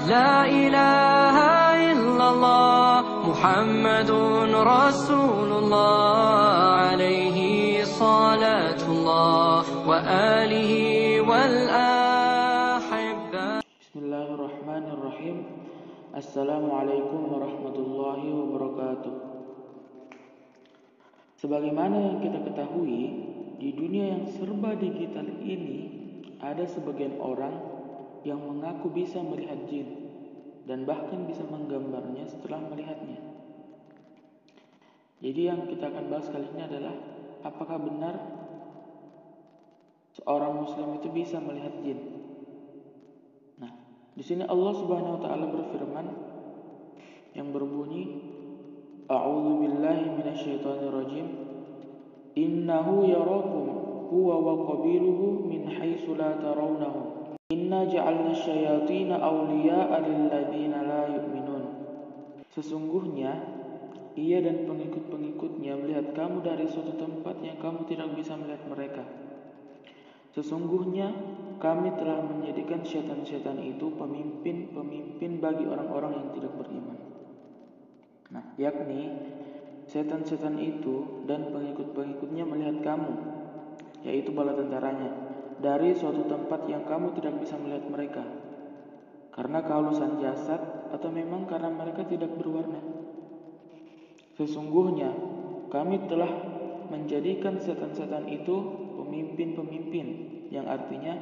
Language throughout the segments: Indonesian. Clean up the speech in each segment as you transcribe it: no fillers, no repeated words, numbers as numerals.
لا إله إلا الله محمد رسول الله عليه صلاة الله وآله والأحبة. بسم الله الرحمن الرحيم. Assalamualaikum warahmatullahi wabarakatuh. Sebagaimana yang kita ketahui, di dunia yang serba digital ini ada sebagian orang yang mengaku bisa melihat jin dan bahkan bisa menggambarnya setelah melihatnya. Jadi yang kita akan bahas kali ini adalah apakah benar seorang muslim itu bisa melihat jin? Nah, di sini Allah Subhanahu wa taala berfirman yang berbunyi, A'udzu billahi minasyaitonir rajim. Innahu yarakum huwa wa qabiluhu min haitsu la tarawnahum. Inna ja'alna asyayatina awliya'a lil ladzina la yu'minun. Sesungguhnya ia dan pengikut-pengikutnya melihat kamu dari suatu tempat yang kamu tidak bisa melihat mereka. Sesungguhnya kami telah menjadikan syaitan-syaitan itu pemimpin-pemimpin bagi orang-orang yang tidak beriman. Nah, yakni setan-setan itu dan pengikut-pengikutnya melihat kamu, yaitu bala tentaranya, dari suatu tempat yang kamu tidak bisa melihat mereka, karena kehalusan jasad atau memang karena mereka tidak berwarna. Sesungguhnya kami telah menjadikan setan-setan itu pemimpin-pemimpin, yang artinya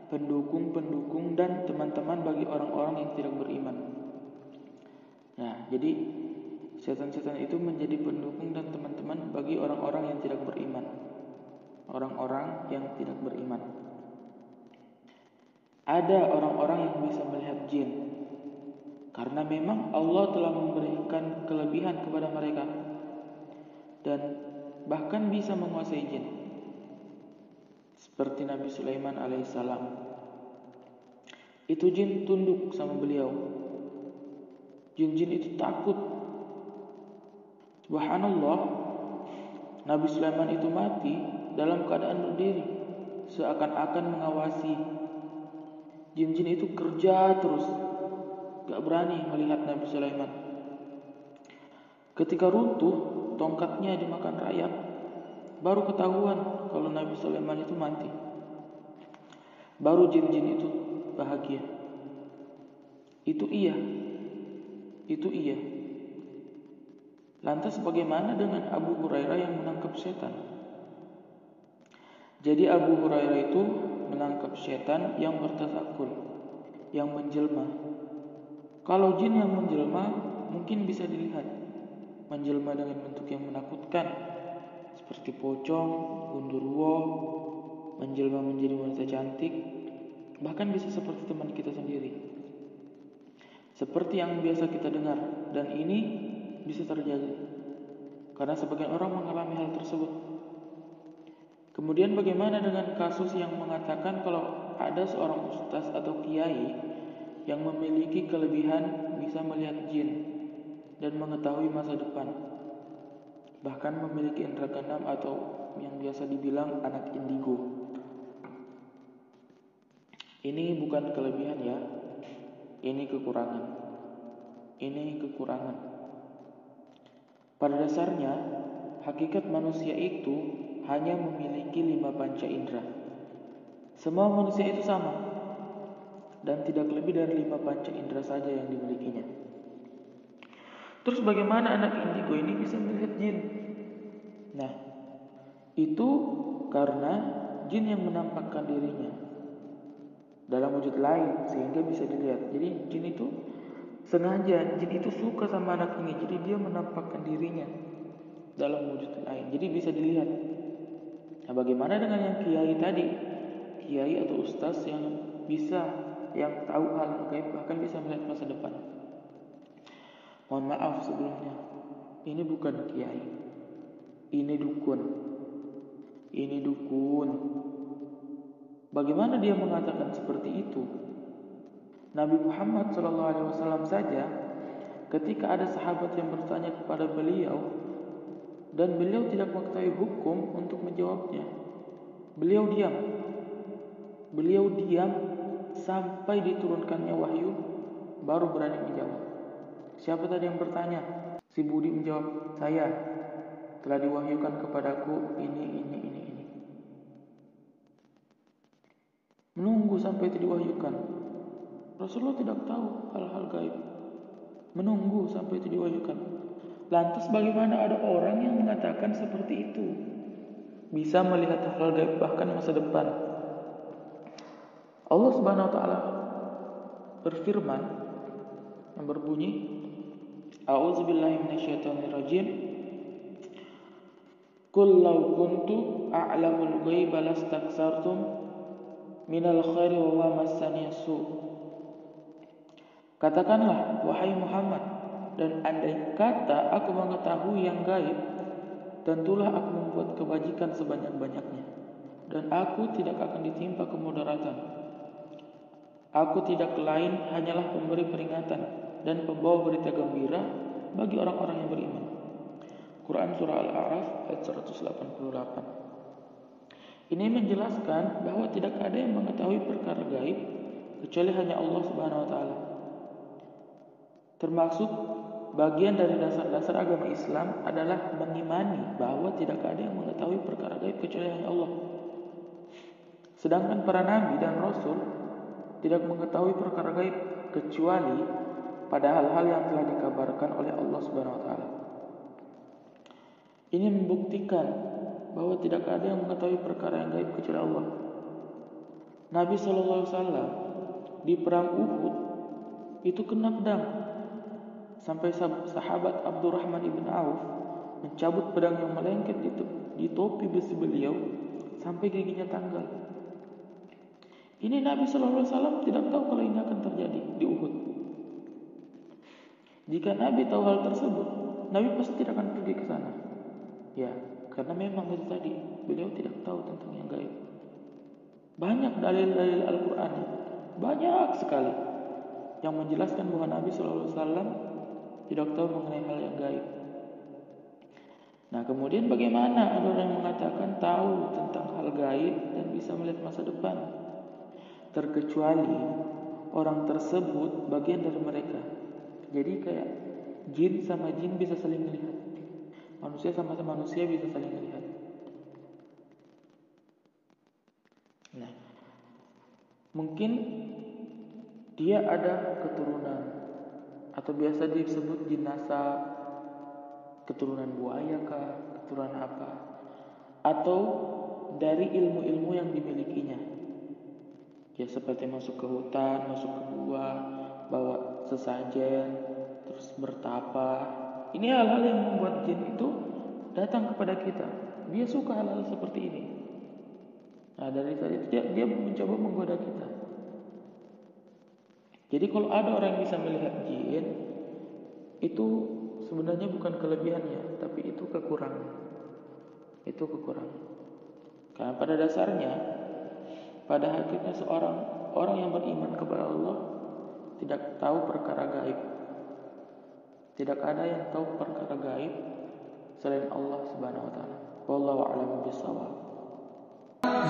pendukung-pendukung dan teman-teman bagi orang-orang yang tidak beriman. Nah, jadi setan-setan itu menjadi pendukung dan teman-teman bagi orang-orang yang tidak beriman. Orang-orang yang tidak beriman. Ada orang-orang yang bisa melihat jin, karena memang Allah telah memberikan kelebihan kepada mereka dan bahkan bisa menguasai jin. Seperti Nabi Sulaiman alaihissalam. Itu jin tunduk sama beliau. Jin-jin itu takut. Subhanallah, Nabi Sulaiman itu mati dalam keadaan berdiri, seakan-akan mengawasi. Jin-jin itu kerja terus, gak berani melihat Nabi Sulaiman. Ketika runtuh, tongkatnya dimakan rayap, baru ketahuan kalau Nabi Sulaiman itu mati. Baru jin-jin itu bahagia. Itu iya. Lantas bagaimana dengan Abu Hurairah yang menangkap setan? Jadi Abu Hurairah itu menangkap setan yang bertasakul, yang menjelma. Kalau jin yang menjelma mungkin bisa dilihat, menjelma dengan bentuk yang menakutkan, seperti pocong, gundurwo, menjelma menjadi wanita cantik, bahkan bisa seperti teman kita sendiri. Seperti yang biasa kita dengar, dan ini bisa terjadi karena sebagian orang mengalami hal tersebut. Kemudian bagaimana dengan kasus yang mengatakan kalau ada seorang ustaz atau kiai yang memiliki kelebihan bisa melihat jin dan mengetahui masa depan, bahkan memiliki indera keenam atau yang biasa dibilang anak indigo. Ini bukan kelebihan ya, ini kekurangan. Pada dasarnya, hakikat manusia itu hanya memiliki 5 panca indera. Semua manusia itu sama, dan tidak lebih dari 5 panca indera saja yang dimilikinya. Terus bagaimana anak indigo ini bisa melihat jin? Nah, itu karena jin yang menampakkan dirinya dalam wujud lain sehingga bisa dilihat. Jadi jin itu sengaja, jin itu suka sama anak ini, jadi dia menampakkan dirinya dalam wujud lain, jadi bisa dilihat. Nah, bagaimana dengan yang kiai tadi? Kiai atau ustaz yang tahu hal gaib, bahkan bisa melihat masa depan. Mohon maaf sebelumnya, ini bukan kiai, ini dukun. Bagaimana dia mengatakan seperti itu? Nabi Muhammad SAW saja, ketika ada sahabat yang bertanya kepada beliau dan beliau tidak mengetahui hukum untuk menjawabnya, beliau diam sampai diturunkannya wahyu baru berani menjawab. Siapa tadi yang bertanya? Si Budi menjawab, saya. Telah diwahyukan kepadaku ini. Menunggu sampai itu diwahyukan. Rasulullah tidak tahu hal-hal gaib. Menunggu sampai itu diwahyukan. Lantas bagaimana ada orang yang mengatakan seperti itu? Bisa melihat hal gaib bahkan masa depan. Allah Subhanahu wa taala berfirman yang berbunyi, A'udzubillahi minasyaitonirrajim. Qul law kuntu a'lamul ghaiba lastaksartum minal khairi wa ma massani su. Katakanlah wahai Muhammad, dan andai kata aku mengetahui yang gaib, tentulah aku membuat kebajikan sebanyak-banyaknya, dan aku tidak akan ditimpa kemudaratan. Aku tidak lain hanyalah pemberi peringatan dan pembawa berita gembira bagi orang-orang yang beriman. Quran Surah Al-A'raf ayat 188. Ini menjelaskan bahwa tidak ada yang mengetahui perkara gaib kecuali hanya Allah Subhanahu wa taala. Termasuk bagian dari dasar-dasar agama Islam adalah mengimani bahwa tidak ada yang mengetahui perkara gaib kecuali hanya Allah. Sedangkan para nabi dan rasul tidak mengetahui perkara gaib kecuali pada hal-hal yang telah dikabarkan oleh Allah Subhanahu wa taala. Ini membuktikan bahwa tidak ada yang mengetahui perkara yang gaib kecuali Allah. Nabi SAW di perang Uhud itu kena pedang, sampai sahabat Abdurrahman ibn Auf mencabut pedang yang melengket di topi besi beliau sampai giginya tanggal. Ini Nabi SAW tidak tahu kalau ini akan terjadi di Uhud. Jika Nabi tahu hal tersebut, Nabi pasti tidak akan pergi ke sana. Ya, karena memang itu tadi, beliau tidak tahu tentang yang gaib. Banyak dalil-dalil Al-Quran, banyak sekali yang menjelaskan bahwa Nabi SAW tidak tahu mengenai hal yang gaib. Nah, kemudian bagaimana ada orang yang mengatakan tahu tentang hal gaib dan bisa melihat masa depan? Terkecuali orang tersebut bagian dari mereka. Jadi kayak jin sama jin bisa saling melihat. Manusia sama manusia bisa saling melihat. Nah, mungkin dia ada keturunan, atau biasa disebut jin nasab, keturunan buaya kah, keturunan apa, atau dari ilmu-ilmu yang dimilikinya. Ya seperti masuk ke hutan, masuk ke gua, bawa sesajen, terus bertapa. Ini hal-hal yang membuat jin itu datang kepada kita. Dia suka hal-hal seperti ini. Nah, dari saat itu dia mencoba menggoda kita. Jadi kalau ada orang yang bisa melihat jin, itu sebenarnya bukan kelebihannya, tapi itu kekurangan. Itu kekurangan. Karena pada dasarnya, pada hakikatnya orang yang beriman kepada Allah tidak tahu perkara gaib. Tidak ada yang tahu perkara gaib selain Allah Subhanahu wa taala. Wallahu a'lam bishawab.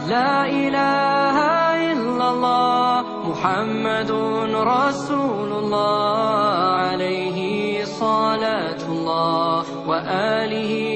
La ilaha illallah Muhammadun Rasulullah alaihi salatullah wa alihi